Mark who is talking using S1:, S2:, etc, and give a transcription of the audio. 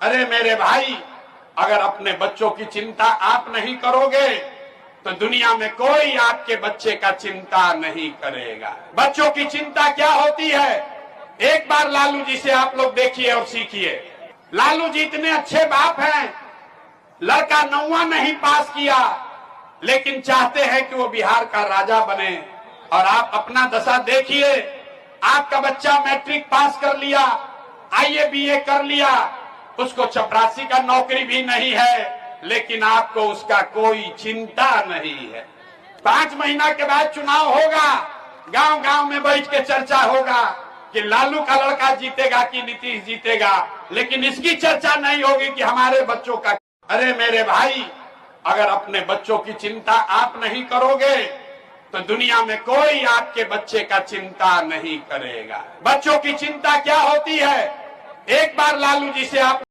S1: अरे मेरे भाई, अगर अपने बच्चों की चिंता आप नहीं करोगे तो दुनिया में कोई आपके बच्चे का चिंता नहीं करेगा। बच्चों की चिंता क्या होती है, एक बार लालू जी से आप लोग देखिए और सीखिए। लालू जी इतने अच्छे बाप हैं, लड़का 9वां नहीं पास किया लेकिन चाहते हैं कि वो बिहार का राजा बने। और आप अपना दशा देखिए, आपका बच्चा मैट्रिक पास कर लिया, आईए बीए कर लिया, उसको चपरासी का नौकरी भी नहीं है, लेकिन आपको उसका कोई चिंता नहीं है। 5 महीना के बाद चुनाव होगा, गांव गांव में बैठ के चर्चा होगा कि लालू का लड़का जीतेगा कि नीतीश जीतेगा, लेकिन इसकी चर्चा नहीं होगी कि हमारे बच्चों का। अरे मेरे भाई, अगर अपने बच्चों की चिंता आप नहीं करोगे तो दुनिया में कोई आपके बच्चे का चिंता नहीं करेगा। बच्चों की चिंता क्या होती है, एक बार लालू जी से आप